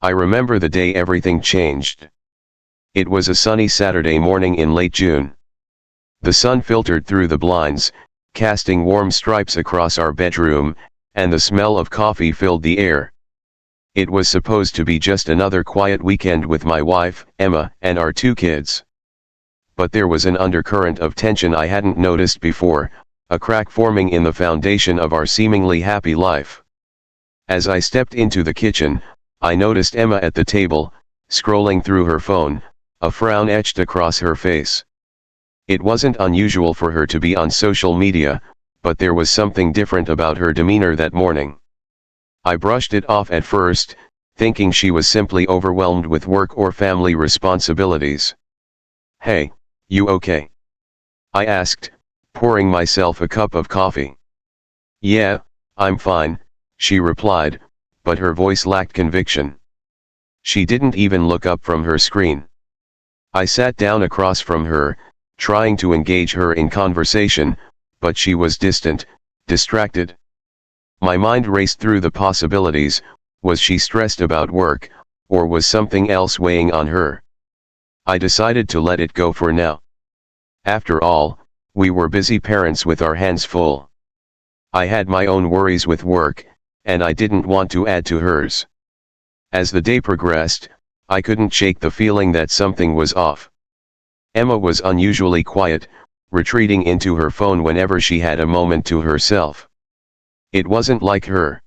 I remember the day everything changed. It was a sunny Saturday morning in late June. The sun filtered through the blinds, casting warm stripes across our bedroom, and the smell of coffee filled the air. It was supposed to be just another quiet weekend with my wife, Emma, and our 2 kids. But there was an undercurrent of tension I hadn't noticed before, a crack forming in the foundation of our seemingly happy life. As I stepped into the kitchen, I noticed Emma at the table, scrolling through her phone, a frown etched across her face. It wasn't unusual for her to be on social media, but there was something different about her demeanor that morning. I brushed it off at first, thinking she was simply overwhelmed with work or family responsibilities. "Hey, you okay?" I asked, pouring myself a cup of coffee. "Yeah, I'm fine," she replied, but her voice lacked conviction. She didn't even look up from her screen. I sat down across from her, trying to engage her in conversation, but she was distant, distracted. My mind raced through the possibilities. Was she stressed about work, or was something else weighing on her? I decided to let it go for now. After all, we were busy parents with our hands full. I had my own worries with work, and I didn't want to add to hers. As the day progressed, I couldn't shake the feeling that something was off. Emma was unusually quiet, retreating into her phone whenever she had a moment to herself. It wasn't like her.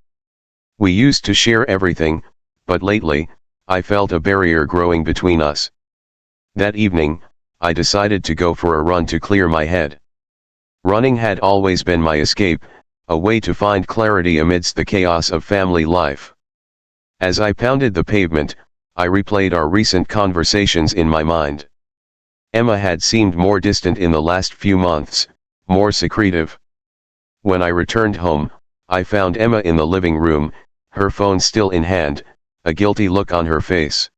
We used to share everything, but lately, I felt a barrier growing between us. That evening, I decided to go for a run to clear my head. Running had always been my escape, a way to find clarity amidst the chaos of family life. As I pounded the pavement, I replayed our recent conversations in my mind. Emma had seemed more distant in the last few months, more secretive. When I returned home, I found Emma in the living room, her phone still in hand, a guilty look on her face.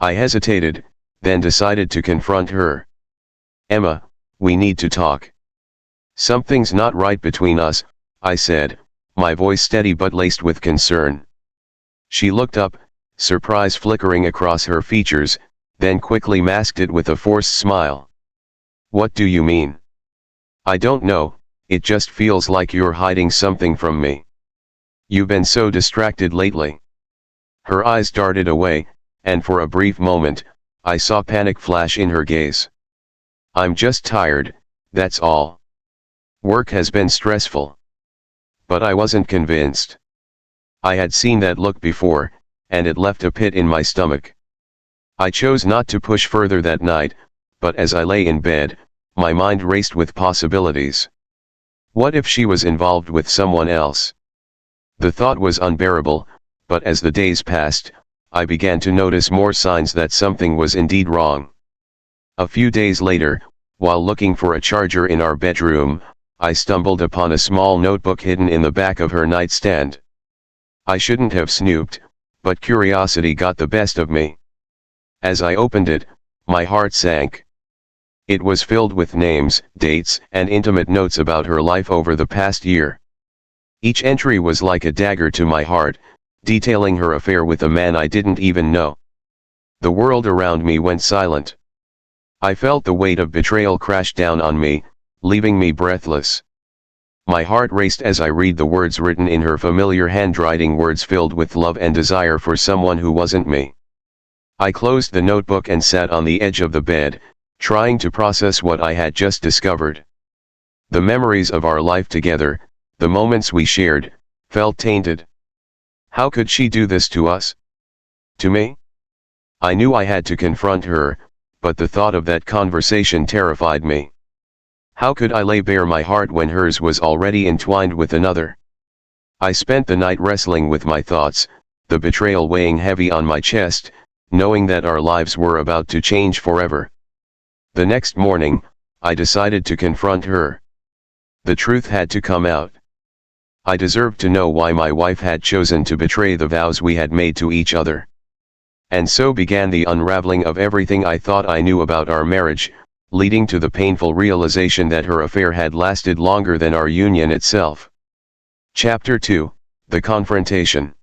I hesitated, then decided to confront her. "Emma, we need to talk. Something's not right between us," I said, my voice steady but laced with concern. She looked up, surprise flickering across her features, then quickly masked it with a forced smile. "What do you mean?" "I don't know, it just feels like you're hiding something from me. You've been so distracted lately." Her eyes darted away, and for a brief moment, I saw panic flash in her gaze. "I'm just tired, that's all. Work has been stressful." But I wasn't convinced. I had seen that look before, and it left a pit in my stomach. I chose not to push further that night, but as I lay in bed, my mind raced with possibilities. What if she was involved with someone else? The thought was unbearable, but as the days passed, I began to notice more signs that something was indeed wrong. A few days later, while looking for a charger in our bedroom, I stumbled upon a small notebook hidden in the back of her nightstand. I shouldn't have snooped, but curiosity got the best of me. As I opened it, my heart sank. It was filled with names, dates, and intimate notes about her life over the past year. Each entry was like a dagger to my heart, detailing her affair with a man I didn't even know. The world around me went silent. I felt the weight of betrayal crash down on me, leaving me breathless. My heart raced as I read the words written in her familiar handwriting, words filled with love and desire for someone who wasn't me. I closed the notebook and sat on the edge of the bed, trying to process what I had just discovered. The memories of our life together, the moments we shared, felt tainted. How could she do this to us? To me? I knew I had to confront her, but the thought of that conversation terrified me. How could I lay bare my heart when hers was already entwined with another? I spent the night wrestling with my thoughts, the betrayal weighing heavy on my chest, knowing that our lives were about to change forever. The next morning, I decided to confront her. The truth had to come out. I deserved to know why my wife had chosen to betray the vows we had made to each other. And so began the unraveling of everything I thought I knew about our marriage, leading to the painful realization that her affair had lasted longer than our union itself. Chapter 2, The Confrontation.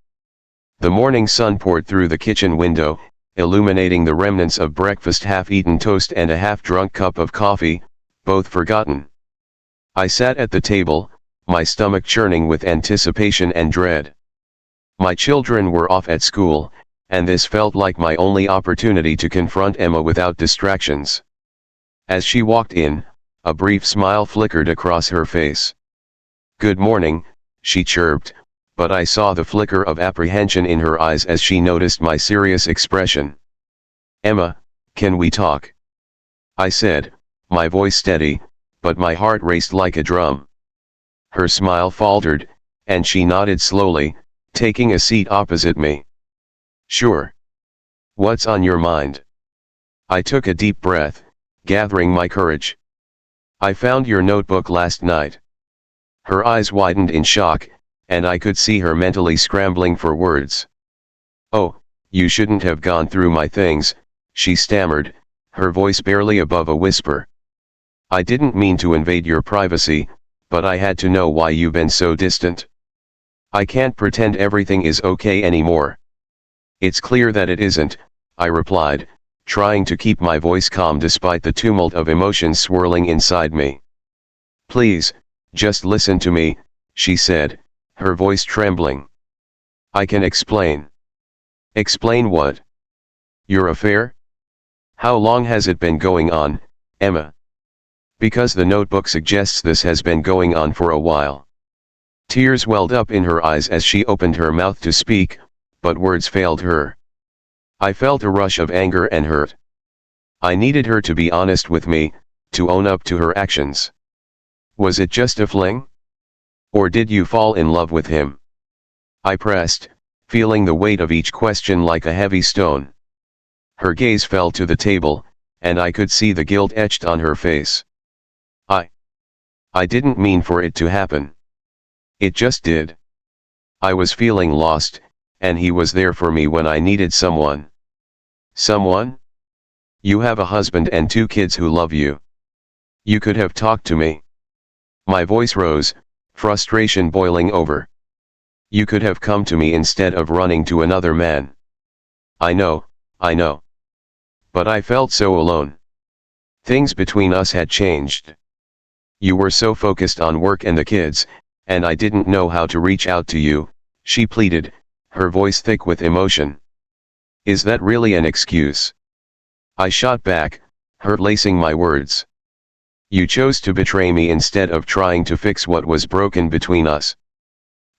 The morning sun poured through the kitchen window, illuminating the remnants of breakfast, half-eaten toast and a half-drunk cup of coffee, both forgotten. I sat at the table, my stomach churning with anticipation and dread. My children were off at school, and this felt like my only opportunity to confront Emma without distractions. As she walked in, a brief smile flickered across her face. "Good morning," she chirped, but I saw the flicker of apprehension in her eyes as she noticed my serious expression. "Emma, can we talk?" I said, my voice steady, but my heart raced like a drum. Her smile faltered, and she nodded slowly, taking a seat opposite me. "Sure. What's on your mind?" I took a deep breath, gathering my courage. "I found your notebook last night." Her eyes widened in shock, and I could see her mentally scrambling for words. "Oh, you shouldn't have gone through my things," she stammered, her voice barely above a whisper. "I didn't mean to invade your privacy, but I had to know why you've been so distant. I can't pretend everything is okay anymore." "It's clear that it isn't," I replied, trying to keep my voice calm despite the tumult of emotions swirling inside me. "Please, just listen to me," she said, her voice trembling. "I can explain." "Explain what?" "Your affair? How long has it been going on, Emma?" "Because the notebook suggests this has been going on for a while." Tears welled up in her eyes as she opened her mouth to speak, but words failed her. I felt a rush of anger and hurt. I needed her to be honest with me, to own up to her actions. "Was it just a fling? Or did you fall in love with him?" I pressed, feeling the weight of each question like a heavy stone. Her gaze fell to the table, and I could see the guilt etched on her face. I didn't mean for it to happen. It just did. I was feeling lost, and he was there for me when I needed someone." "Someone? You have a husband and 2 kids who love you. You could have talked to me." My voice rose, frustration boiling over. "You could have come to me instead of running to another man." I know. But I felt so alone. Things between us had changed. You were so focused on work and the kids, and I didn't know how to reach out to you," she pleaded, her voice thick with emotion. "Is that really an excuse?" I shot back, hurt lacing my words. "You chose to betray me instead of trying to fix what was broken between us.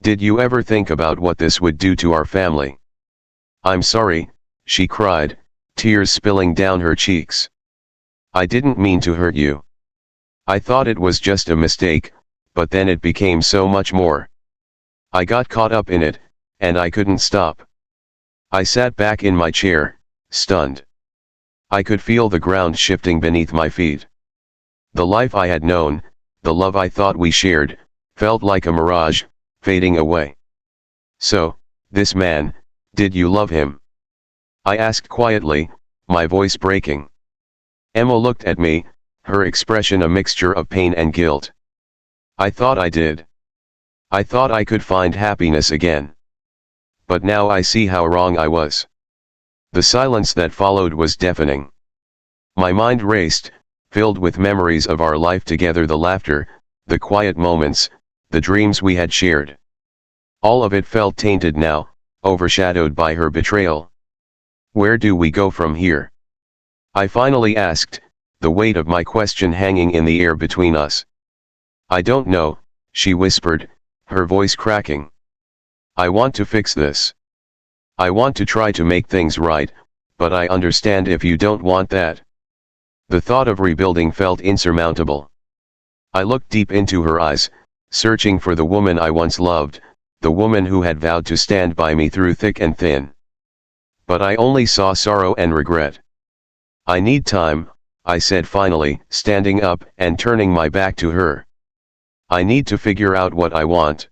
Did you ever think about what this would do to our family?" "I'm sorry," she cried, tears spilling down her cheeks. "I didn't mean to hurt you. I thought it was just a mistake, but then it became so much more. I got caught up in it, and I couldn't stop." I sat back in my chair, stunned. I could feel the ground shifting beneath my feet. The life I had known, the love I thought we shared, felt like a mirage, fading away. "So, this man, did you love him?" I asked quietly, my voice breaking. Emma looked at me, her expression a mixture of pain and guilt. "I thought I did. I thought I could find happiness again. But now I see how wrong I was." The silence that followed was deafening. My mind raced, filled with memories of our life together, the laughter, the quiet moments, the dreams we had shared. All of it felt tainted now, overshadowed by her betrayal. "Where do we go from here?" I finally asked, the weight of my question hanging in the air between us. "I don't know," she whispered, her voice cracking. "I want to fix this. I want to try to make things right, but I understand if you don't want that." The thought of rebuilding felt insurmountable. I looked deep into her eyes, searching for the woman I once loved, the woman who had vowed to stand by me through thick and thin. But I only saw sorrow and regret. "I need time," I said finally, standing up and turning my back to her. "I need to figure out what I want.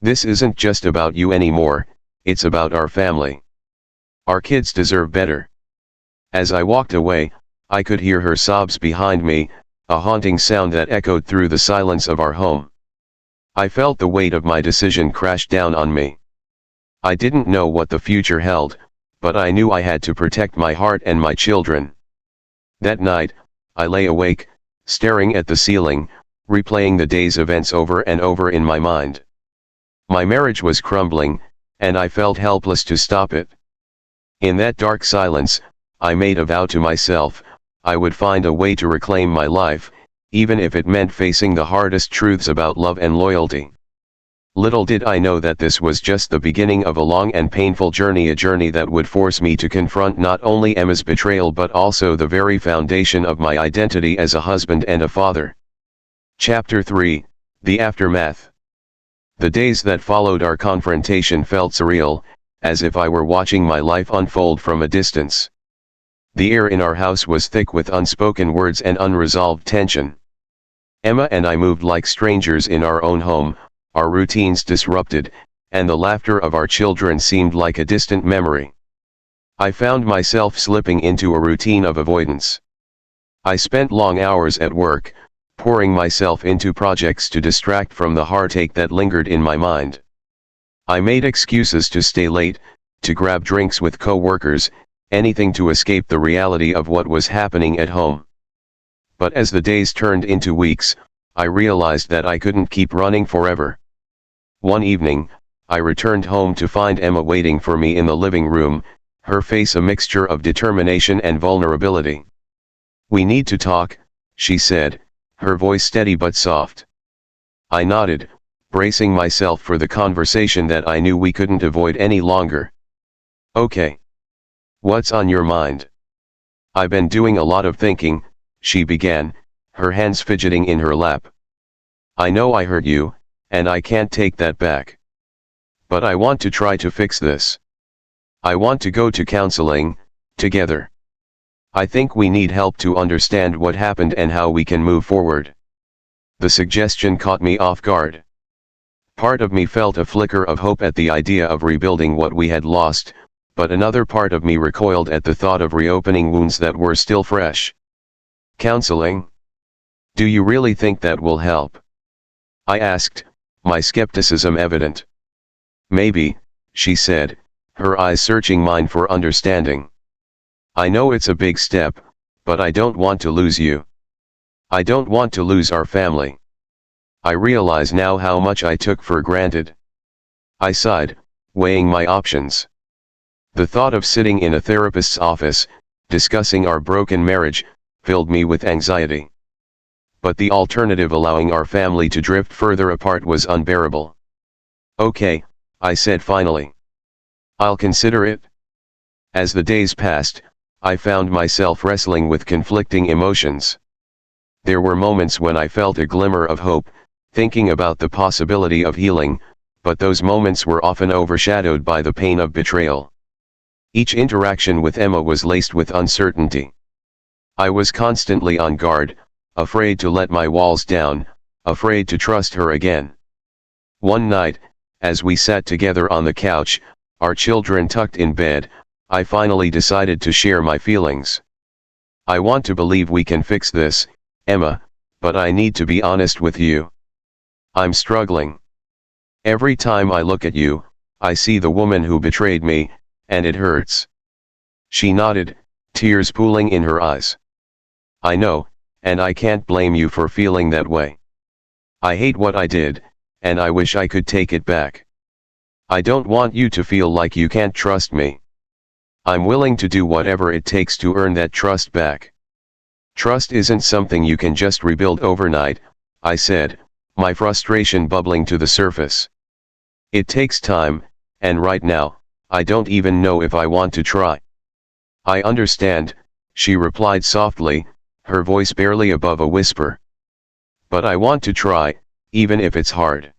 This isn't just about you anymore, it's about our family. Our kids deserve better." As I walked away, I could hear her sobs behind me, a haunting sound that echoed through the silence of our home. I felt the weight of my decision crash down on me. I didn't know what the future held, but I knew I had to protect my heart and my children. That night, I lay awake, staring at the ceiling, replaying the day's events over and over in my mind. My marriage was crumbling, and I felt helpless to stop it. In that dark silence, I made a vow to myself, I would find a way to reclaim my life, even if it meant facing the hardest truths about love and loyalty. Little did I know that this was just the beginning of a long and painful journey, a journey that would force me to confront not only Emma's betrayal but also the very foundation of my identity as a husband and a father. Chapter 3, The Aftermath. The days that followed our confrontation felt surreal, as if I were watching my life unfold from a distance. The air in our house was thick with unspoken words and unresolved tension. Emma and I moved like strangers in our own home, our routines disrupted, and the laughter of our children seemed like a distant memory. I found myself slipping into a routine of avoidance. I spent long hours at work, pouring myself into projects to distract from the heartache that lingered in my mind. I made excuses to stay late, to grab drinks with co-workers, anything to escape the reality of what was happening at home. But as the days turned into weeks, I realized that I couldn't keep running forever. One evening, I returned home to find Emma waiting for me in the living room, her face a mixture of determination and vulnerability. "We need to talk," she said, her voice steady but soft. I nodded, bracing myself for the conversation that I knew we couldn't avoid any longer. "Okay. What's on your mind?" "I've been doing a lot of thinking," she began, her hands fidgeting in her lap. "I know I hurt you, and I can't take that back. But I want to try to fix this. I want to go to counseling, together. I think we need help to understand what happened and how we can move forward." The suggestion caught me off guard. Part of me felt a flicker of hope at the idea of rebuilding what we had lost, but another part of me recoiled at the thought of reopening wounds that were still fresh. "Counseling? Do you really think that will help?" I asked, my skepticism evident. "Maybe," she said, her eyes searching mine for understanding. "I know it's a big step, but I don't want to lose you. I don't want to lose our family. I realize now how much I took for granted." I sighed, weighing my options. The thought of sitting in a therapist's office, discussing our broken marriage, filled me with anxiety. But the alternative, allowing our family to drift further apart, was unbearable. "Okay," I said finally. "I'll consider it." As the days passed, I found myself wrestling with conflicting emotions. There were moments when I felt a glimmer of hope, thinking about the possibility of healing, but those moments were often overshadowed by the pain of betrayal. Each interaction with Emma was laced with uncertainty. I was constantly on guard, afraid to let my walls down, afraid to trust her again. One night, as we sat together on the couch, our children tucked in bed, I finally decided to share my feelings. "I want to believe we can fix this, Emma, but I need to be honest with you. I'm struggling. Every time I look at you, I see the woman who betrayed me, and it hurts." She nodded, tears pooling in her eyes. "I know, and I can't blame you for feeling that way. I hate what I did, and I wish I could take it back. I don't want you to feel like you can't trust me. I'm willing to do whatever it takes to earn that trust back." "Trust isn't something you can just rebuild overnight," I said, my frustration bubbling to the surface. "It takes time, and right now, I don't even know if I want to try." "I understand," she replied softly, her voice barely above a whisper. "But I want to try, even if it's hard."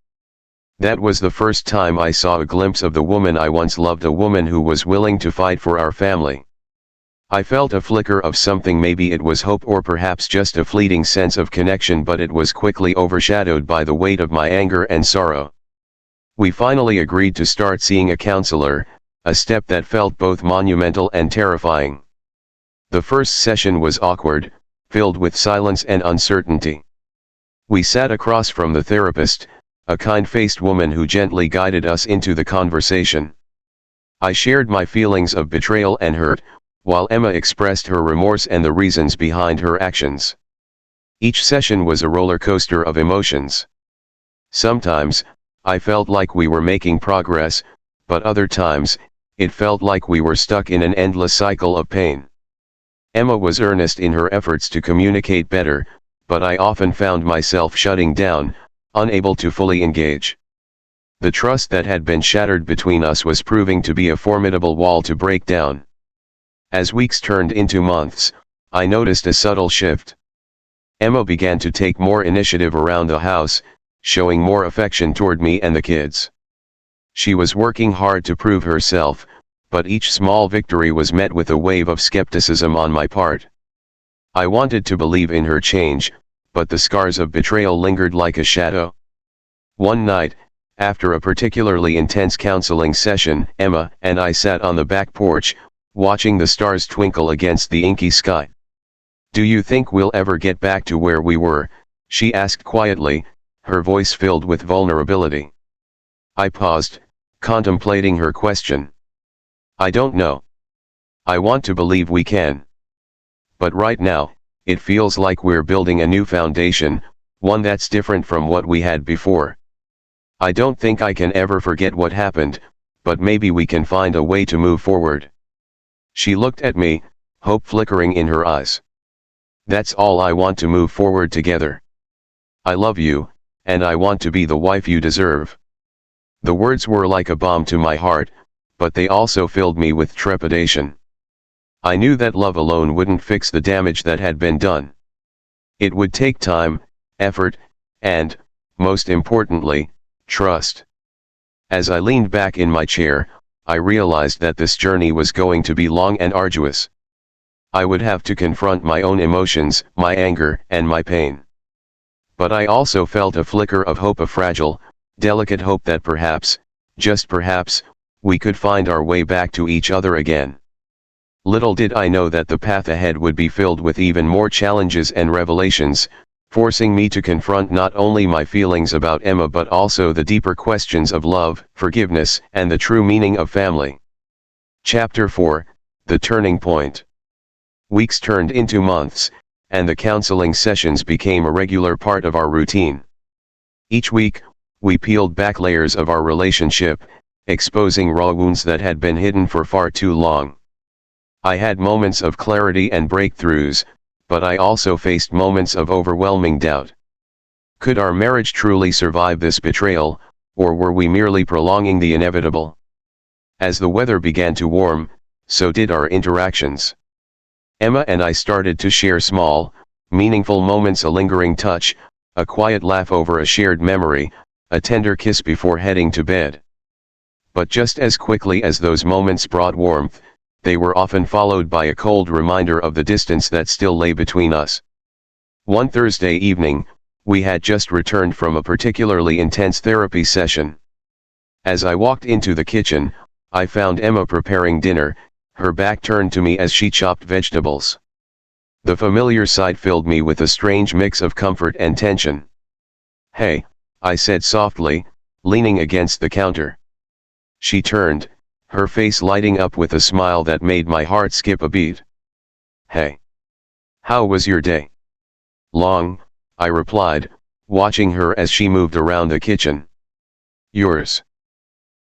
That was the first time I saw a glimpse of the woman I once loved, a woman who was willing to fight for our family. I felt a flicker of something, maybe it was hope or perhaps just a fleeting sense of connection, but it was quickly overshadowed by the weight of my anger and sorrow. We finally agreed to start seeing a counselor, a step that felt both monumental and terrifying. The first session was awkward, filled with silence and uncertainty. We sat across from the therapist, a kind-faced woman who gently guided us into the conversation. I shared my feelings of betrayal and hurt, while Emma expressed her remorse and the reasons behind her actions. Each session was a roller coaster of emotions. Sometimes, I felt like we were making progress, but other times, it felt like we were stuck in an endless cycle of pain. Emma was earnest in her efforts to communicate better, but I often found myself shutting down, unable to fully engage. The trust that had been shattered between us was proving to be a formidable wall to break down. As weeks turned into months, I noticed a subtle shift. Emma began to take more initiative around the house, showing more affection toward me and the kids. She was working hard to prove herself, but each small victory was met with a wave of skepticism on my part. I wanted to believe in her change, but the scars of betrayal lingered like a shadow. One night, after a particularly intense counseling session, Emma and I sat on the back porch, watching the stars twinkle against the inky sky. "Do you think we'll ever get back to where we were?" she asked quietly, her voice filled with vulnerability. I paused, contemplating her question. "I don't know. I want to believe we can. But right now, it feels like we're building a new foundation, one that's different from what we had before. I don't think I can ever forget what happened, but maybe we can find a way to move forward." She looked at me, hope flickering in her eyes. "That's all I want, to move forward together. I love you, and I want to be the wife you deserve." The words were like a balm to my heart, but they also filled me with trepidation. I knew that love alone wouldn't fix the damage that had been done. It would take time, effort, and, most importantly, trust. As I leaned back in my chair, I realized that this journey was going to be long and arduous. I would have to confront my own emotions, my anger, and my pain. But I also felt a flicker of hope, a fragile, delicate hope that perhaps, just perhaps, we could find our way back to each other again. Little did I know that the path ahead would be filled with even more challenges and revelations, forcing me to confront not only my feelings about Emma but also the deeper questions of love, forgiveness, and the true meaning of family. Chapter 4, The Turning Point. Weeks turned into months, and the counseling sessions became a regular part of our routine. Each week, we peeled back layers of our relationship, exposing raw wounds that had been hidden for far too long. I had moments of clarity and breakthroughs, but I also faced moments of overwhelming doubt. Could our marriage truly survive this betrayal, or were we merely prolonging the inevitable? As the weather began to warm, so did our interactions. Emma and I started to share small, meaningful moments, a lingering touch, a quiet laugh over a shared memory, a tender kiss before heading to bed. But just as quickly as those moments brought warmth, they were often followed by a cold reminder of the distance that still lay between us. One Thursday evening, we had just returned from a particularly intense therapy session. As I walked into the kitchen, I found Emma preparing dinner, her back turned to me as she chopped vegetables. The familiar sight filled me with a strange mix of comfort and tension. "Hey," I said softly, leaning against the counter. She turned, her face lighting up with a smile that made my heart skip a beat. "Hey. How was your day?" "Long," I replied, watching her as she moved around the kitchen. "Yours?"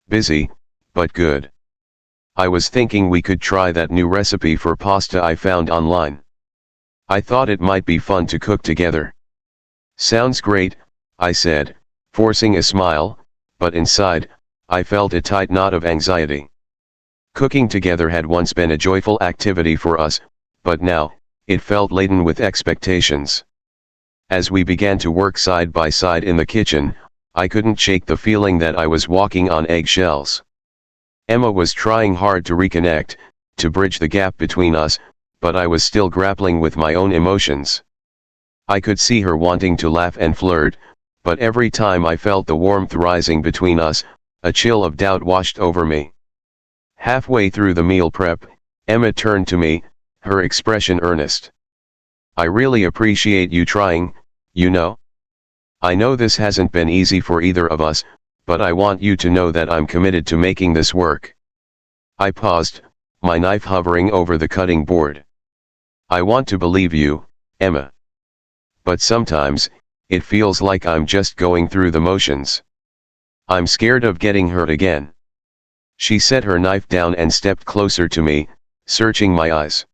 "Busy, but good. I was thinking we could try that new recipe for pasta I found online. I thought it might be fun to cook together." "Sounds great," I said, forcing a smile, but inside, I felt a tight knot of anxiety. Cooking together had once been a joyful activity for us, but now, it felt laden with expectations. As we began to work side by side in the kitchen, I couldn't shake the feeling that I was walking on eggshells. Emma was trying hard to reconnect, to bridge the gap between us, but I was still grappling with my own emotions. I could see her wanting to laugh and flirt, but every time I felt the warmth rising between us, a chill of doubt washed over me. Halfway through the meal prep, Emma turned to me, her expression earnest. "I really appreciate you trying, you know. I know this hasn't been easy for either of us, but I want you to know that I'm committed to making this work." I paused, my knife hovering over the cutting board. I want to believe you, Emma. But sometimes, it feels like I'm just going through the motions. I'm scared of getting hurt again. She set her knife down and stepped closer to me, searching my eyes.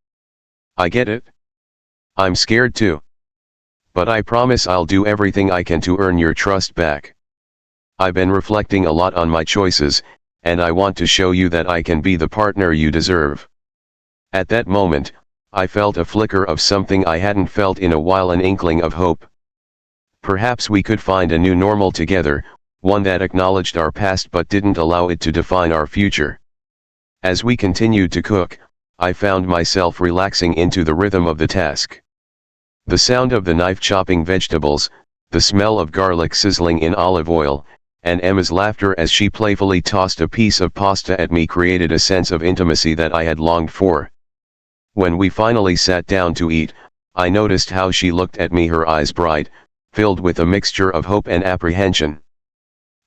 I get it. I'm scared too. But I promise I'll do everything I can to earn your trust back. I've been reflecting a lot on my choices, and I want to show you that I can be the partner you deserve. At that moment, I felt a flicker of something I hadn't felt in a while, an inkling of hope. Perhaps we could find a new normal together, one that acknowledged our past but didn't allow it to define our future. As we continued to cook, I found myself relaxing into the rhythm of the task. The sound of the knife chopping vegetables, the smell of garlic sizzling in olive oil, and Emma's laughter as she playfully tossed a piece of pasta at me created a sense of intimacy that I had longed for. When we finally sat down to eat, I noticed how she looked at me, her eyes bright, filled with a mixture of hope and apprehension.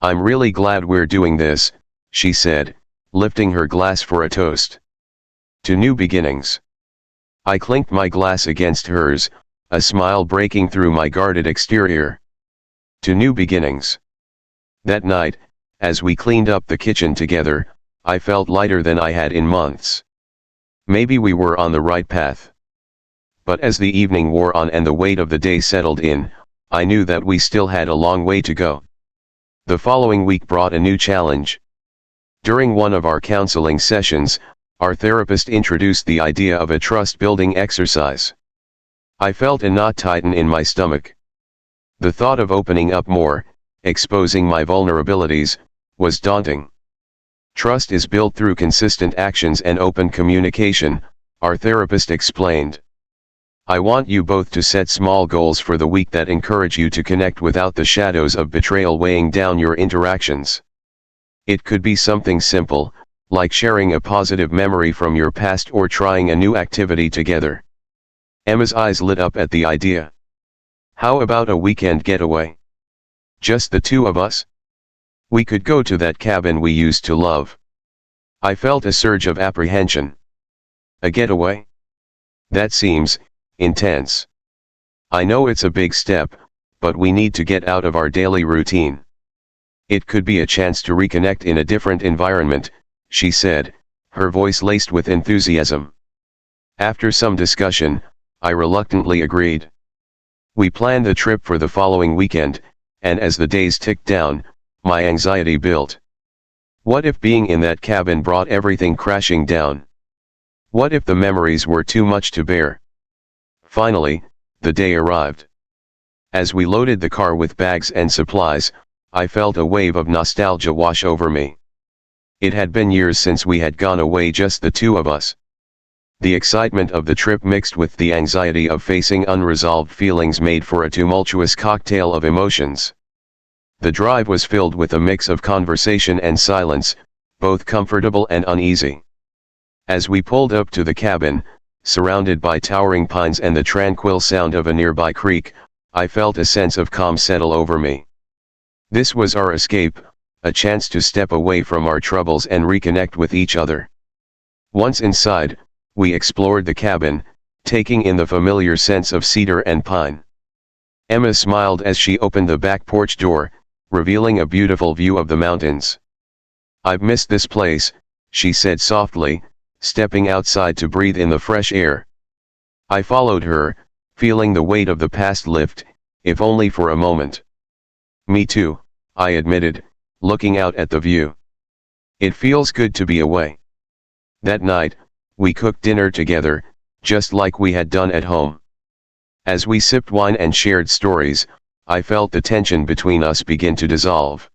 I'm really glad we're doing this, she said, lifting her glass for a toast. To new beginnings. I clinked my glass against hers, a smile breaking through my guarded exterior. To new beginnings. That night, as we cleaned up the kitchen together, I felt lighter than I had in months. Maybe we were on the right path. But as the evening wore on and the weight of the day settled in, I knew that we still had a long way to go. The following week brought a new challenge. During one of our counseling sessions, our therapist introduced the idea of a trust-building exercise. I felt a knot tighten in my stomach. The thought of opening up more, exposing my vulnerabilities, was daunting. Trust is built through consistent actions and open communication, our therapist explained. I want you both to set small goals for the week that encourage you to connect without the shadows of betrayal weighing down your interactions. It could be something simple, like sharing a positive memory from your past or trying a new activity together. Emma's eyes lit up at the idea. How about a weekend getaway? Just the two of us? We could go to that cabin we used to love. I felt a surge of apprehension. A getaway? That seems intense. I know it's a big step, but we need to get out of our daily routine. It could be a chance to reconnect in a different environment, she said, her voice laced with enthusiasm. After some discussion, I reluctantly agreed. We planned the trip for the following weekend, and as the days ticked down, my anxiety built. What if being in that cabin brought everything crashing down? What if the memories were too much to bear? Finally, the day arrived. As we loaded the car with bags and supplies, I felt a wave of nostalgia wash over me. It had been years since we had gone away, just the two of us. The excitement of the trip mixed with the anxiety of facing unresolved feelings made for a tumultuous cocktail of emotions. The drive was filled with a mix of conversation and silence, both comfortable and uneasy. As we pulled up to the cabin, surrounded by towering pines and the tranquil sound of a nearby creek, I felt a sense of calm settle over me. This was our escape, a chance to step away from our troubles and reconnect with each other. Once inside, we explored the cabin, taking in the familiar scents of cedar and pine. Emma smiled as she opened the back porch door, revealing a beautiful view of the mountains. I've missed this place, she said softly, stepping outside to breathe in the fresh air. I followed her, feeling the weight of the past lift, if only for a moment. Me too, I admitted, looking out at the view. It feels good to be away. That night, we cooked dinner together, just like we had done at home. As we sipped wine and shared stories, I felt the tension between us begin to dissolve.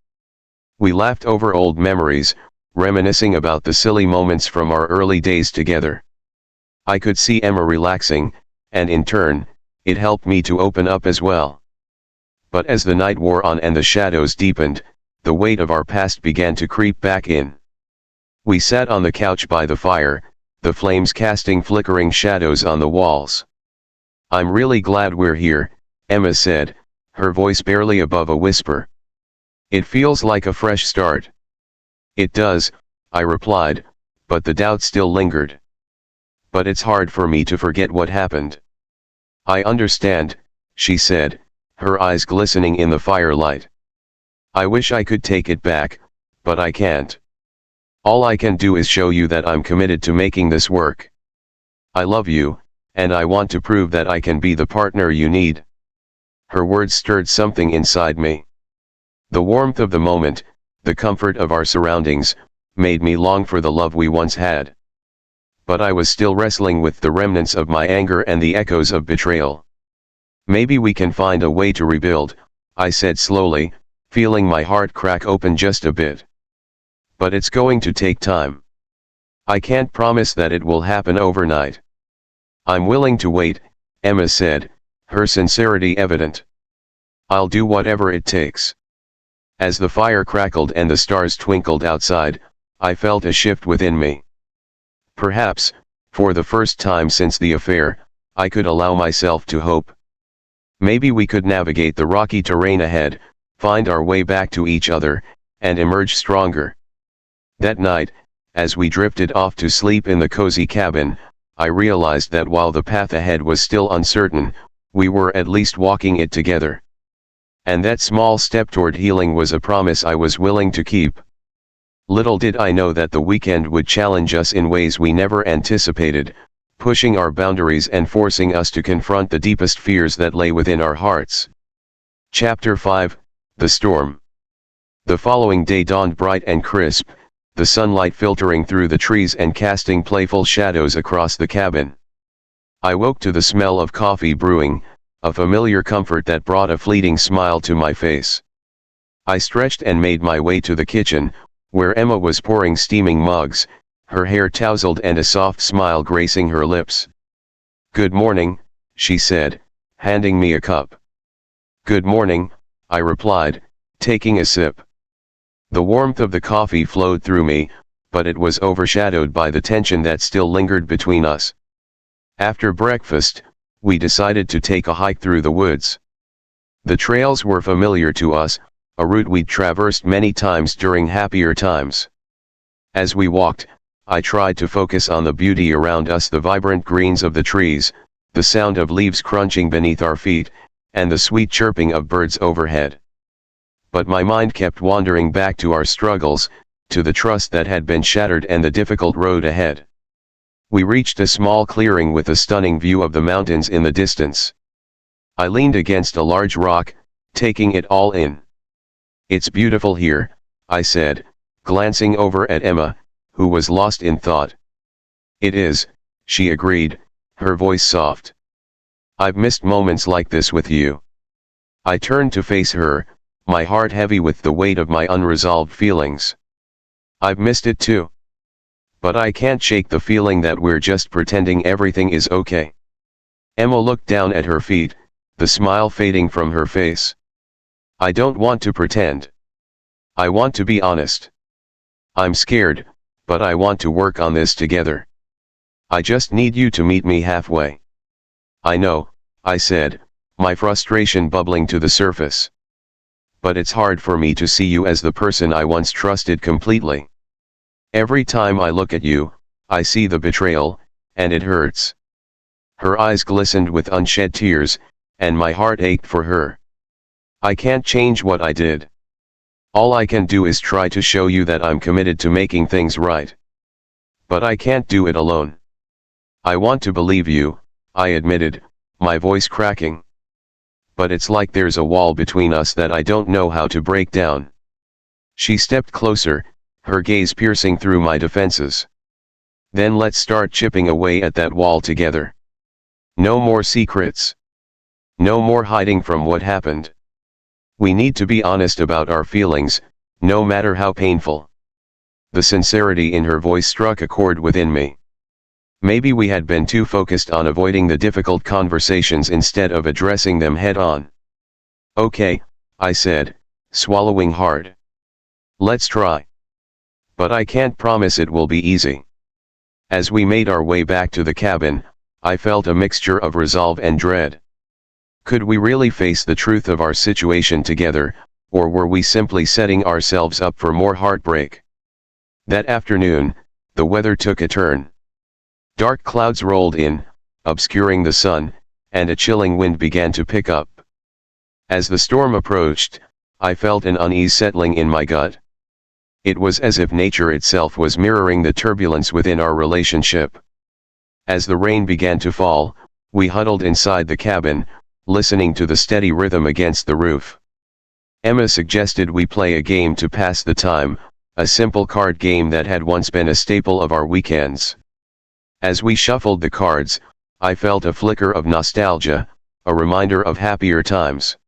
We laughed over old memories, reminiscing about the silly moments from our early days together. I could see Emma relaxing, and in turn, it helped me to open up as well. But as the night wore on and the shadows deepened, the weight of our past began to creep back in. We sat on the couch by the fire, the flames casting flickering shadows on the walls. I'm really glad we're here, Emma said, her voice barely above a whisper. It feels like a fresh start. It does, I replied, but the doubt still lingered. But it's hard for me to forget what happened. I understand, she said, her eyes glistening in the firelight. I wish I could take it back, but I can't. All I can do is show you that I'm committed to making this work. I love you, and I want to prove that I can be the partner you need. Her words stirred something inside me. The warmth of the moment, the comfort of our surroundings, made me long for the love we once had. But I was still wrestling with the remnants of my anger and the echoes of betrayal. Maybe we can find a way to rebuild, I said slowly, feeling my heart crack open just a bit. But it's going to take time. I can't promise that it will happen overnight. I'm willing to wait, Emma said, her sincerity evident. I'll do whatever it takes. As the fire crackled and the stars twinkled outside, I felt a shift within me. Perhaps, for the first time since the affair, I could allow myself to hope. Maybe we could navigate the rocky terrain ahead, find our way back to each other, and emerge stronger. That night, as we drifted off to sleep in the cozy cabin, I realized that while the path ahead was still uncertain, we were at least walking it together. And that small step toward healing was a promise I was willing to keep. Little did I know that the weekend would challenge us in ways we never anticipated, pushing our boundaries and forcing us to confront the deepest fears that lay within our hearts. Chapter 5, The Storm. The following day dawned bright and crisp, the sunlight filtering through the trees and casting playful shadows across the cabin. I woke to the smell of coffee brewing, a familiar comfort that brought a fleeting smile to my face. I stretched and made my way to the kitchen, where Emma was pouring steaming mugs, her hair tousled and a soft smile gracing her lips. "Good morning," she said, handing me a cup. "Good morning," I replied, taking a sip. The warmth of the coffee flowed through me, but it was overshadowed by the tension that still lingered between us. After breakfast, we decided to take a hike through the woods. The trails were familiar to us, a route we'd traversed many times during happier times. As we walked, I tried to focus on the beauty around us, the vibrant greens of the trees, the sound of leaves crunching beneath our feet, and the sweet chirping of birds overhead. But my mind kept wandering back to our struggles, to the trust that had been shattered and the difficult road ahead. We reached a small clearing with a stunning view of the mountains in the distance. I leaned against a large rock, taking it all in. "It's beautiful here," I said, glancing over at Emma, who was lost in thought. "It is," she agreed, her voice soft. "I've missed moments like this with you." I turned to face her, my heart heavy with the weight of my unresolved feelings. "I've missed it too. But I can't shake the feeling that we're just pretending everything is okay." Emma looked down at her feet, the smile fading from her face. "I don't want to pretend. I want to be honest. I'm scared, but I want to work on this together. I just need you to meet me halfway." "I know," I said, my frustration bubbling to the surface. "But it's hard for me to see you as the person I once trusted completely. Every time I look at you, I see the betrayal, and it hurts." Her eyes glistened with unshed tears, and my heart ached for her. "I can't change what I did. All I can do is try to show you that I'm committed to making things right. But I can't do it alone." "I want to believe you," I admitted, my voice cracking. "But it's like there's a wall between us that I don't know how to break down." She stepped closer, her gaze piercing through my defenses. "Then let's start chipping away at that wall together. No more secrets. No more hiding from what happened. We need to be honest about our feelings, no matter how painful." The sincerity in her voice struck a chord within me. Maybe we had been too focused on avoiding the difficult conversations instead of addressing them head-on. "Okay," I said, swallowing hard. "Let's try. But I can't promise it will be easy." As we made our way back to the cabin, I felt a mixture of resolve and dread. Could we really face the truth of our situation together, or were we simply setting ourselves up for more heartbreak? That afternoon, the weather took a turn. Dark clouds rolled in, obscuring the sun, and a chilling wind began to pick up. As the storm approached, I felt an unease settling in my gut. It was as if nature itself was mirroring the turbulence within our relationship. As the rain began to fall, we huddled inside the cabin, listening to the steady rhythm against the roof. Emma suggested we play a game to pass the time, a simple card game that had once been a staple of our weekends. As we shuffled the cards, I felt a flicker of nostalgia, a reminder of happier times.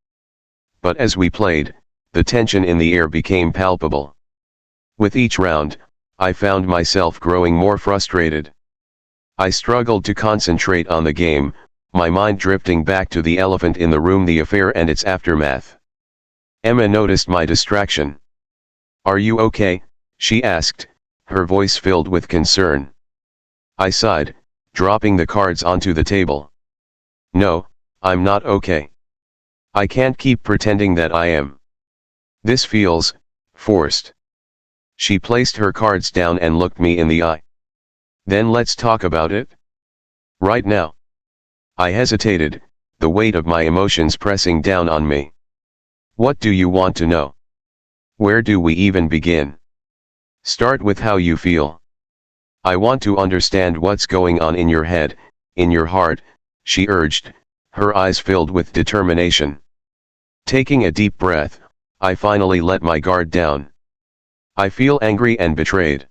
But as we played, the tension in the air became palpable. With each round, I found myself growing more frustrated. I struggled to concentrate on the game, my mind drifting back to the elephant in the room, the affair and its aftermath. Emma noticed my distraction. "Are you okay?" she asked, her voice filled with concern. I sighed, dropping the cards onto the table. "No, I'm not okay. I can't keep pretending that I am. This feels forced." She placed her cards down and looked me in the eye. "Then let's talk about it. Right now." I hesitated, the weight of my emotions pressing down on me. "What do you want to know? Where do we even begin?" "Start with how you feel. I want to understand what's going on in your head, in your heart," she urged, her eyes filled with determination. Taking a deep breath, I finally let my guard down. "I feel angry and betrayed.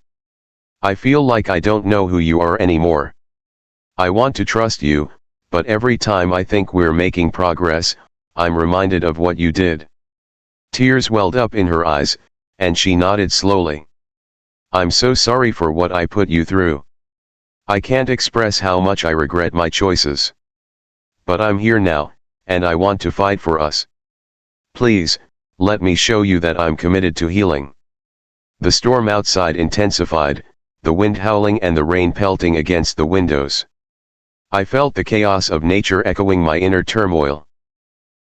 I feel like I don't know who you are anymore. I want to trust you, but every time I think we're making progress, I'm reminded of what you did." Tears welled up in her eyes, and she nodded slowly. "I'm so sorry for what I put you through. I can't express how much I regret my choices. But I'm here now, and I want to fight for us. Please, let me show you that I'm committed to healing." The storm outside intensified, the wind howling and the rain pelting against the windows. I felt the chaos of nature echoing my inner turmoil.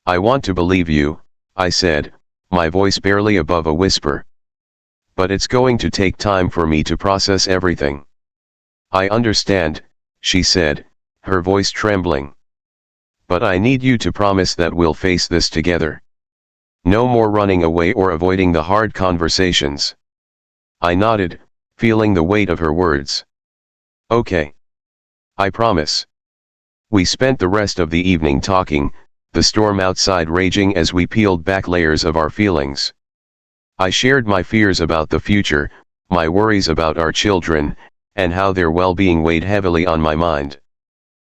"I want to believe you," I said, my voice barely above a whisper. "But it's going to take time for me to process everything." "I understand," she said, her voice trembling. "But I need you to promise that we'll face this together. No more running away or avoiding the hard conversations." I nodded, feeling the weight of her words. "Okay. I promise." We spent the rest of the evening talking, the storm outside raging as we peeled back layers of our feelings. I shared my fears about the future, my worries about our children, and how their well-being weighed heavily on my mind.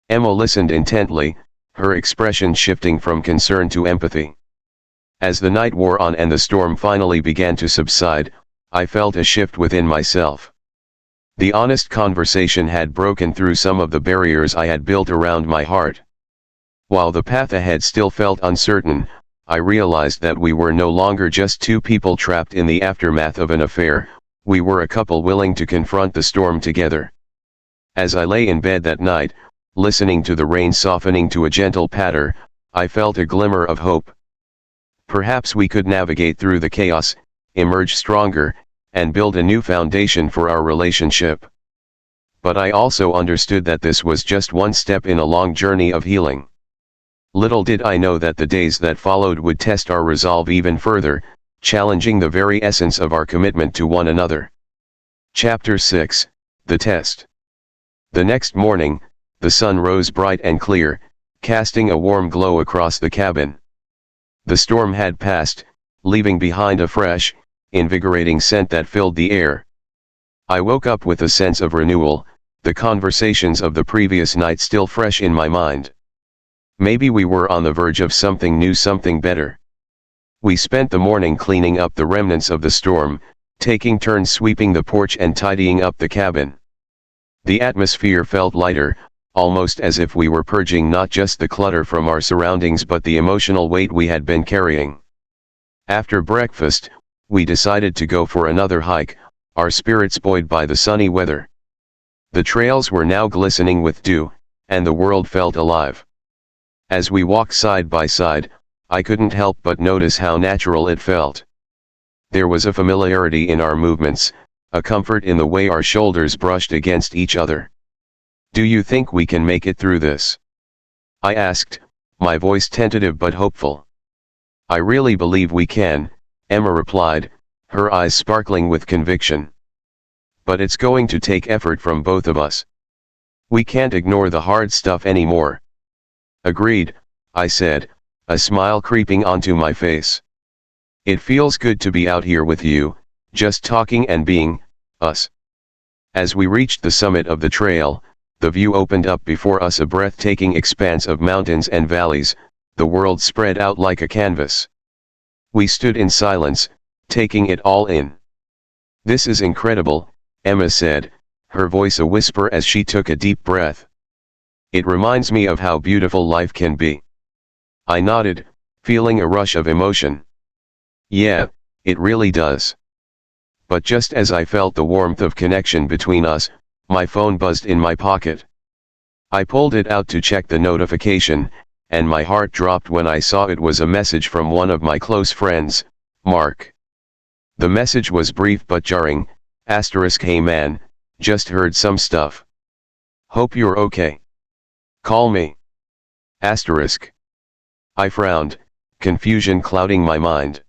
Emma listened intently, her expression shifting from concern to empathy. As the night wore on and the storm finally began to subside, I felt a shift within myself. The honest conversation had broken through some of the barriers I had built around my heart. While the path ahead still felt uncertain, I realized that we were no longer just two people trapped in the aftermath of an affair, we were a couple willing to confront the storm together. As I lay in bed that night, listening to the rain softening to a gentle patter, I felt a glimmer of hope. Perhaps we could navigate through the chaos, emerge stronger, and build a new foundation for our relationship. But I also understood that this was just one step in a long journey of healing. Little did I know that the days that followed would test our resolve even further, challenging the very essence of our commitment to one another. Chapter 6, The Test. The next morning, the sun rose bright and clear, casting a warm glow across the cabin. The storm had passed, leaving behind a fresh, invigorating scent that filled the air. I woke up with a sense of renewal, the conversations of the previous night still fresh in my mind. Maybe we were on the verge of something new, something better. We spent the morning cleaning up the remnants of the storm, taking turns sweeping the porch and tidying up the cabin. The atmosphere felt lighter, almost as if we were purging not just the clutter from our surroundings but the emotional weight we had been carrying. After breakfast, we decided to go for another hike, our spirits buoyed by the sunny weather. The trails were now glistening with dew, and the world felt alive. As we walked side by side, I couldn't help but notice how natural it felt. There was a familiarity in our movements, a comfort in the way our shoulders brushed against each other. "Do you think we can make it through this?" I asked, my voice tentative but hopeful. "I really believe we can," Emma replied, her eyes sparkling with conviction. "But it's going to take effort from both of us. We can't ignore the hard stuff anymore." "Agreed," I said, a smile creeping onto my face. "It feels good to be out here with you, just talking and being us." As we reached the summit of the trail, the view opened up before us, a breathtaking expanse of mountains and valleys, the world spread out like a canvas. We stood in silence, taking it all in. "This is incredible," Emma said, her voice a whisper as she took a deep breath. "It reminds me of how beautiful life can be." I nodded, feeling a rush of emotion. "Yeah, it really does." But just as I felt the warmth of connection between us, my phone buzzed in my pocket. I pulled it out to check the notification, and my heart dropped when I saw it was a message from one of my close friends, Mark. The message was brief but jarring. "Hey man, just heard some stuff. Hope you're okay. Call me." I frowned, confusion clouding my mind.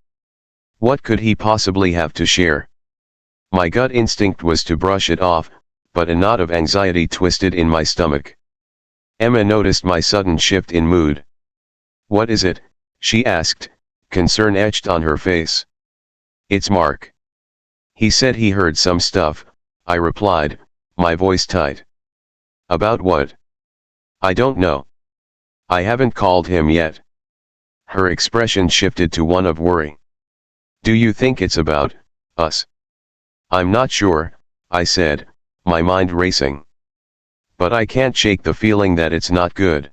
What could he possibly have to share? My gut instinct was to brush it off, but a knot of anxiety twisted in my stomach. Emma noticed my sudden shift in mood. "What is it?" she asked, concern etched on her face. "It's Mark. He said he heard some stuff," I replied, my voice tight. "About what?" "I don't know. I haven't called him yet." Her expression shifted to one of worry. "Do you think it's about us?" "I'm not sure," I said, my mind racing. "But I can't shake the feeling that it's not good."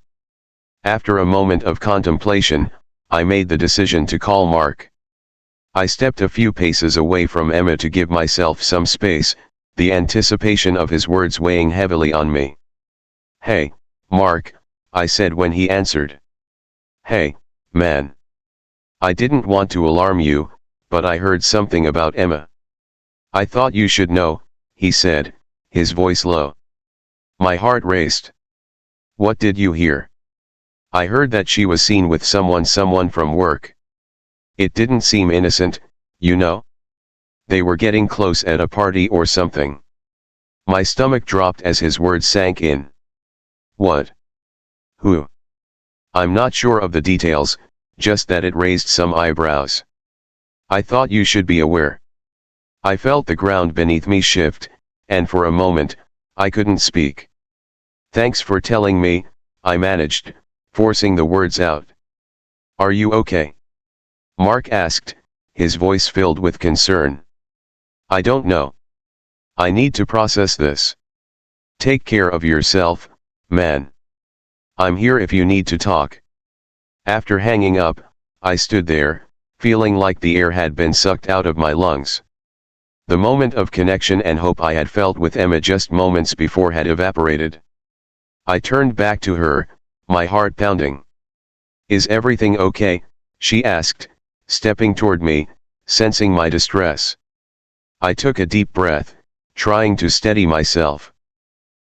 After a moment of contemplation, I made the decision to call Mark. I stepped a few paces away from Emma to give myself some space, the anticipation of his words weighing heavily on me. "Hey, Mark," I said when he answered. "Hey, man. I didn't want to alarm you, but I heard something about Emma." "I thought you should know," he said, his voice low. My heart raced. "What did you hear?" "I heard that she was seen with someone from work. It didn't seem innocent, you know? They were getting close at a party or something." My stomach dropped as his words sank in. "What? Who?" "I'm not sure of the details, just that it raised some eyebrows." "I thought you should be aware." I felt the ground beneath me shift, and for a moment, I couldn't speak. "Thanks for telling me," I managed, forcing the words out. "Are you okay?" Mark asked, his voice filled with concern. "I don't know. I need to process this. Take care of yourself, man. I'm here if you need to talk." After hanging up, I stood there, feeling like the air had been sucked out of my lungs. The moment of connection and hope I had felt with Emma just moments before had evaporated. I turned back to her, my heart pounding. "Is everything okay?" she asked, stepping toward me, sensing my distress. I took a deep breath, trying to steady myself.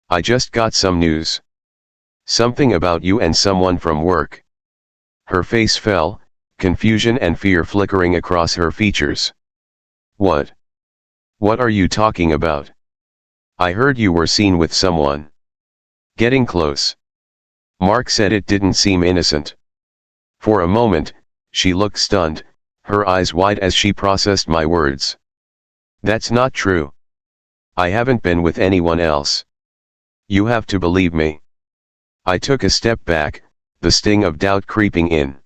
"I just got some news. Something about you and someone from work." Her face fell, confusion and fear flickering across her features. "What? What are you talking about?" "I heard you were seen with someone. Getting close." Mark said it didn't seem innocent. For a moment, she looked stunned, her eyes wide as she processed my words. "That's not true. I haven't been with anyone else. You have to believe me." I took a step back, the sting of doubt creeping in.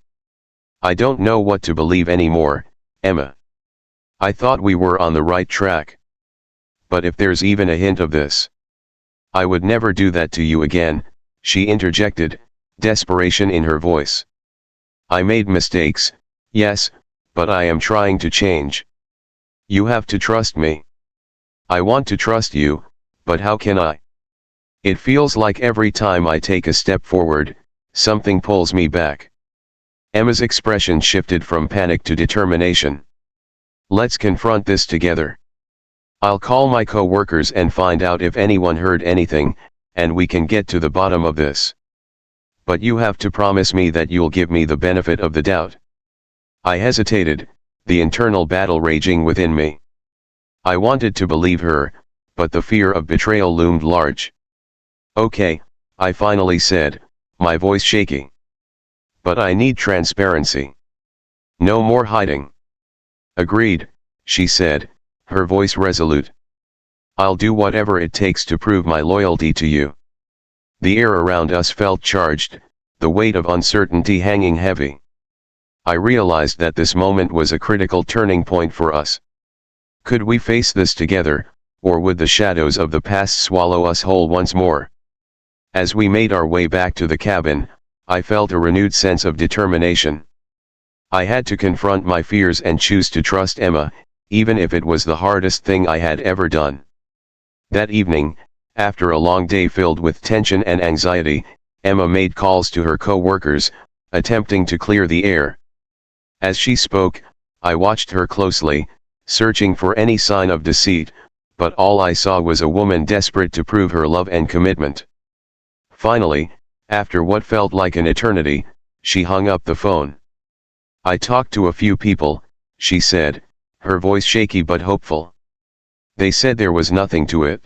"I don't know what to believe anymore, Emma. I thought we were on the right track. But if there's even a hint of this, I would never do that to you again," she interjected, desperation in her voice. "I made mistakes, yes, but I am trying to change. You have to trust me." "I want to trust you, but how can I? It feels like every time I take a step forward, something pulls me back." Emma's expression shifted from panic to determination. "Let's confront this together. I'll call my co-workers and find out if anyone heard anything, and we can get to the bottom of this. But you have to promise me that you'll give me the benefit of the doubt. I hesitated, the internal battle raging within me. I wanted to believe her, but the fear of betrayal loomed large. Okay, I finally said, my voice shaky. But I need transparency. No more hiding. Agreed, she said, her voice resolute. I'll do whatever it takes to prove my loyalty to you. The air around us felt charged, the weight of uncertainty hanging heavy. I realized that this moment was a critical turning point for us. Could we face this together, or would the shadows of the past swallow us whole once more? As we made our way back to the cabin, I felt a renewed sense of determination. I had to confront my fears and choose to trust Emma, even if it was the hardest thing I had ever done. That evening, after a long day filled with tension and anxiety, Emma made calls to her co-workers, attempting to clear the air. As she spoke, I watched her closely, searching for any sign of deceit, but all I saw was a woman desperate to prove her love and commitment. Finally, after what felt like an eternity, she hung up the phone. I talked to a few people, she said, her voice shaky but hopeful. They said there was nothing to it.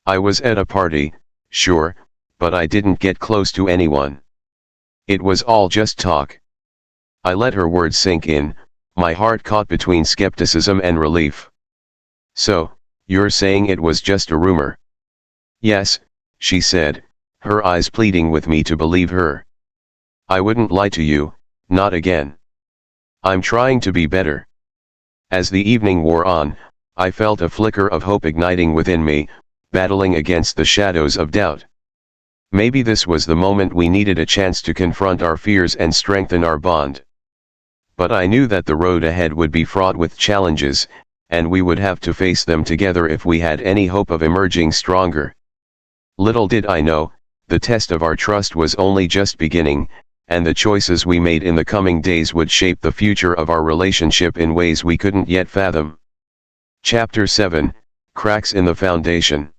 I was at a party, sure, but I didn't get close to anyone. It was all just talk. I let her words sink in, my heart caught between skepticism and relief. So, you're saying it was just a rumor? Yes, she said, her eyes pleading with me to believe her. I wouldn't lie to you, not again. I'm trying to be better. As the evening wore on, I felt a flicker of hope igniting within me, battling against the shadows of doubt. Maybe this was the moment we needed a chance to confront our fears and strengthen our bond. But I knew that the road ahead would be fraught with challenges, and we would have to face them together if we had any hope of emerging stronger. Little did I know, the test of our trust was only just beginning, and the choices we made in the coming days would shape the future of our relationship in ways we couldn't yet fathom. Chapter 7, Cracks in the Foundation.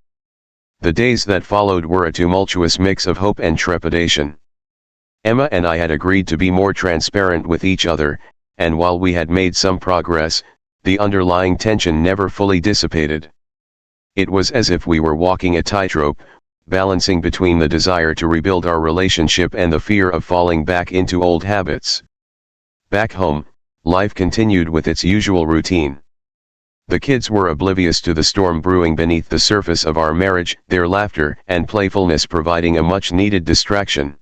The days that followed were a tumultuous mix of hope and trepidation. Emma and I had agreed to be more transparent with each other, and while we had made some progress, the underlying tension never fully dissipated. It was as if we were walking a tightrope, balancing between the desire to rebuild our relationship and the fear of falling back into old habits. Back home, life continued with its usual routine. The kids were oblivious to the storm brewing beneath the surface of our marriage, their laughter and playfulness providing a much-needed distraction.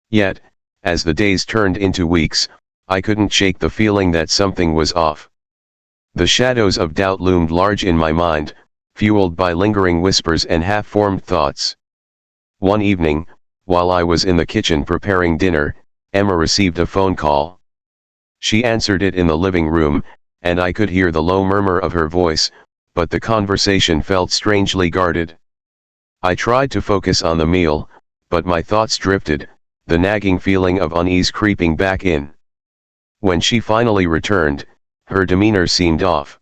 Yet, as the days turned into weeks, I couldn't shake the feeling that something was off. The shadows of doubt loomed large in my mind, fueled by lingering whispers and half-formed thoughts. One evening, while I was in the kitchen preparing dinner, Emma received a phone call. She answered it in the living room, and I could hear the low murmur of her voice, but the conversation felt strangely guarded. I tried to focus on the meal, but my thoughts drifted, the nagging feeling of unease creeping back in. When she finally returned, her demeanor seemed off.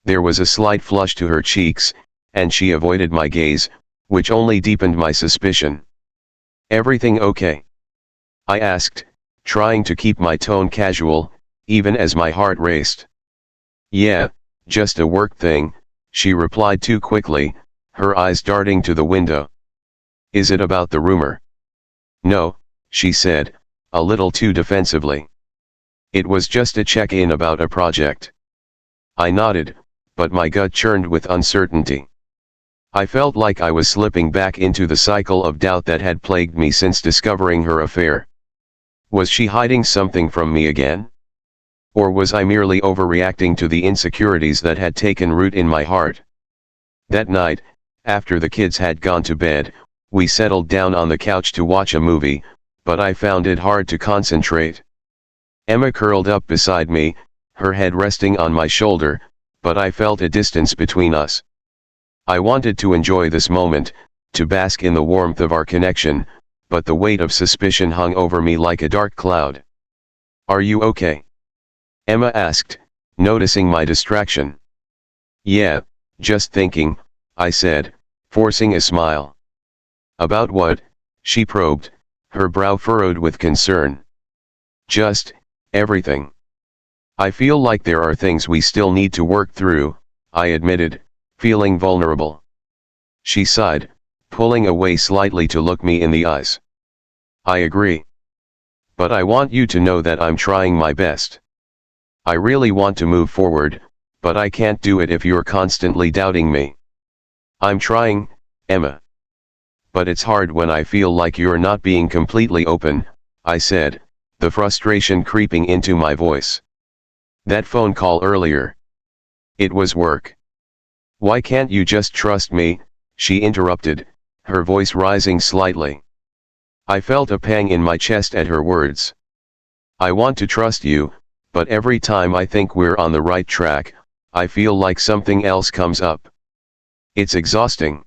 There was a slight flush to her cheeks, and she avoided my gaze, which only deepened my suspicion. "Everything okay?" I asked, trying to keep my tone casual, even as my heart raced. "Yeah, just a work thing," she replied too quickly, her eyes darting to the window. "Is it about the rumor?" "No," she said, a little too defensively. "It was just a check-in about a project." I nodded, but my gut churned with uncertainty. I felt like I was slipping back into the cycle of doubt that had plagued me since discovering her affair. Was she hiding something from me again? Or was I merely overreacting to the insecurities that had taken root in my heart? That night, after the kids had gone to bed, we settled down on the couch to watch a movie, but I found it hard to concentrate. Emma curled up beside me, her head resting on my shoulder, but I felt a distance between us. I wanted to enjoy this moment, to bask in the warmth of our connection, but the weight of suspicion hung over me like a dark cloud. "Are you okay?" Emma asked, noticing my distraction. Yeah, just thinking, I said, forcing a smile. About what? She probed, her brow furrowed with concern. Just, everything. I feel like there are things we still need to work through, I admitted, feeling vulnerable. She sighed, pulling away slightly to look me in the eyes. I agree. But I want you to know that I'm trying my best. I really want to move forward, but I can't do it if you're constantly doubting me. I'm trying, Emma. But it's hard when I feel like you're not being completely open, I said, the frustration creeping into my voice. That phone call earlier. It was work. Why can't you just trust me? She interrupted, her voice rising slightly. I felt a pang in my chest at her words. I want to trust you, but every time I think we're on the right track, I feel like something else comes up. It's exhausting.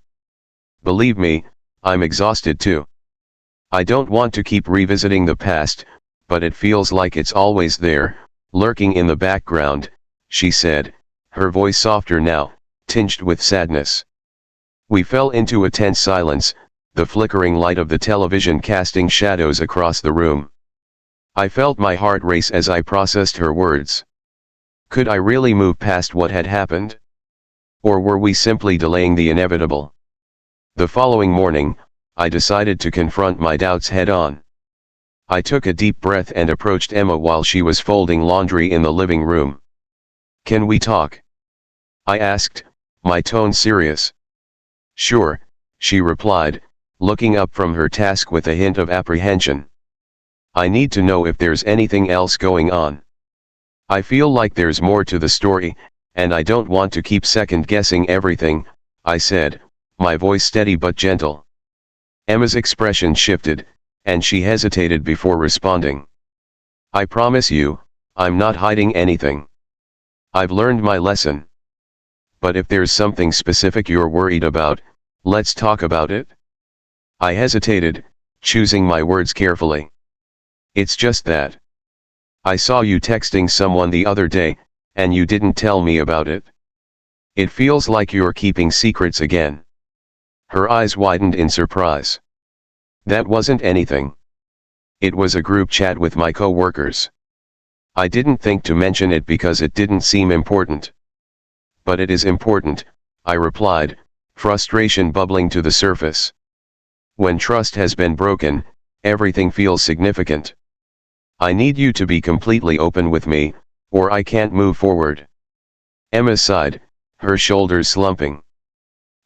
Believe me, I'm exhausted too. I don't want to keep revisiting the past, but it feels like it's always there, lurking in the background, she said, her voice softer now, tinged with sadness. We fell into a tense silence, the flickering light of the television casting shadows across the room. I felt my heart race as I processed her words. Could I really move past what had happened? Or were we simply delaying the inevitable? The following morning, I decided to confront my doubts head-on. I took a deep breath and approached Emma while she was folding laundry in the living room. Can we talk? I asked, my tone serious. Sure, she replied, looking up from her task with a hint of apprehension. I need to know if there's anything else going on. I feel like there's more to the story, and I don't want to keep second-guessing everything, I said, my voice steady but gentle. Emma's expression shifted, and she hesitated before responding. I promise you, I'm not hiding anything. I've learned my lesson. But if there's something specific you're worried about, let's talk about it. I hesitated, choosing my words carefully. It's just that. I saw you texting someone the other day, and you didn't tell me about it. It feels like you're keeping secrets again. Her eyes widened in surprise. That wasn't anything. It was a group chat with my co-workers. I didn't think to mention it because it didn't seem important. But it is important, I replied, frustration bubbling to the surface. When trust has been broken, everything feels significant. I need you to be completely open with me, or I can't move forward. Emma sighed, her shoulders slumping.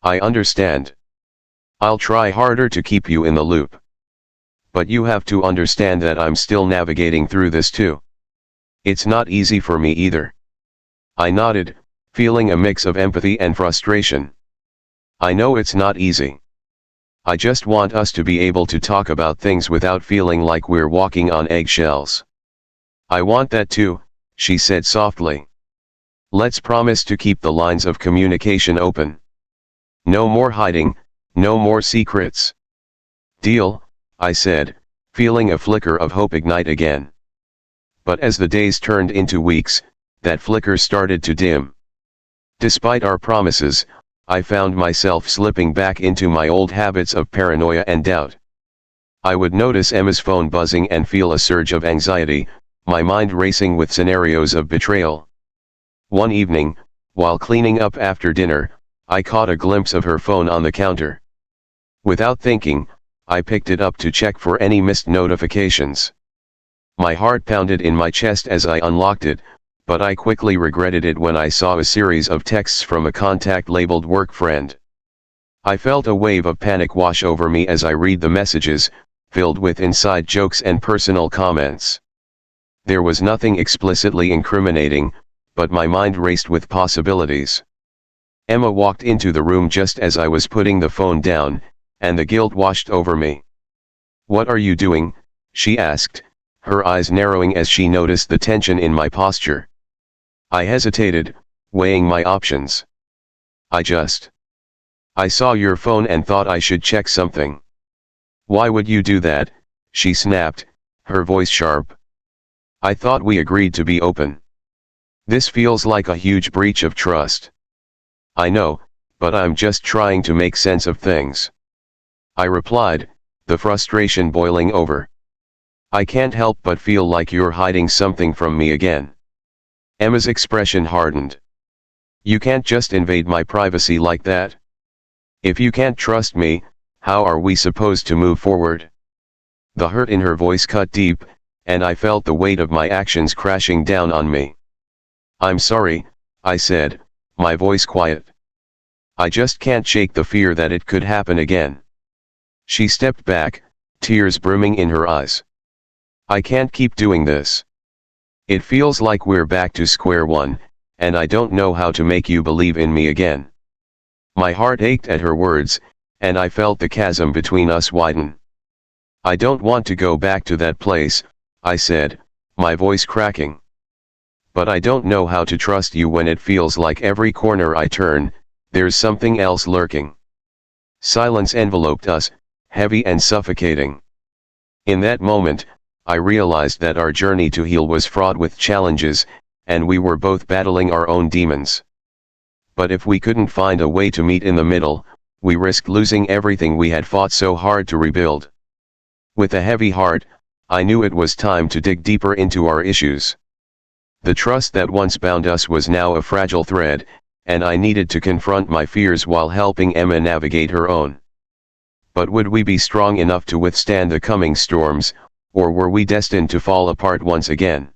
I understand. I'll try harder to keep you in the loop. But you have to understand that I'm still navigating through this too. It's not easy for me either. I nodded, feeling a mix of empathy and frustration. I know it's not easy. I just want us to be able to talk about things without feeling like we're walking on eggshells. I want that too, she said softly. Let's promise to keep the lines of communication open. No more hiding, no more secrets. Deal, I said, feeling a flicker of hope ignite again. But as the days turned into weeks, that flicker started to dim. Despite our promises, I found myself slipping back into my old habits of paranoia and doubt. I would notice Emma's phone buzzing and feel a surge of anxiety, my mind racing with scenarios of betrayal. One evening, while cleaning up after dinner, I caught a glimpse of her phone on the counter. Without thinking, I picked it up to check for any missed notifications. My heart pounded in my chest as I unlocked it, but I quickly regretted it when I saw a series of texts from a contact labeled work friend. I felt a wave of panic wash over me as I read the messages, filled with inside jokes and personal comments. There was nothing explicitly incriminating, but my mind raced with possibilities. Emma walked into the room just as I was putting the phone down, and the guilt washed over me. "What are you doing?" she asked, her eyes narrowing as she noticed the tension in my posture. I hesitated, weighing my options. I saw your phone and thought I should check something." "Why would you do that?" she snapped, her voice sharp. "I thought we agreed to be open. This feels like a huge breach of trust." I know, but I'm just trying to make sense of things. I replied, the frustration boiling over. I can't help but feel like you're hiding something from me again. Emma's expression hardened. You can't just invade my privacy like that. If you can't trust me, how are we supposed to move forward? The hurt in her voice cut deep, and I felt the weight of my actions crashing down on me. I'm sorry, I said, my voice quiet. I just can't shake the fear that it could happen again. She stepped back, tears brimming in her eyes. I can't keep doing this. It feels like we're back to square one, and I don't know how to make you believe in me again. My heart ached at her words, and I felt the chasm between us widen. I don't want to go back to that place, I said, my voice cracking. But I don't know how to trust you when it feels like every corner I turn, there's something else lurking. Silence enveloped us, heavy and suffocating. In that moment, I realized that our journey to heal was fraught with challenges, and we were both battling our own demons. But if we couldn't find a way to meet in the middle, we risked losing everything we had fought so hard to rebuild. With a heavy heart, I knew it was time to dig deeper into our issues. The trust that once bound us was now a fragile thread, and I needed to confront my fears while helping Emma navigate her own. But would we be strong enough to withstand the coming storms, or were we destined to fall apart once again?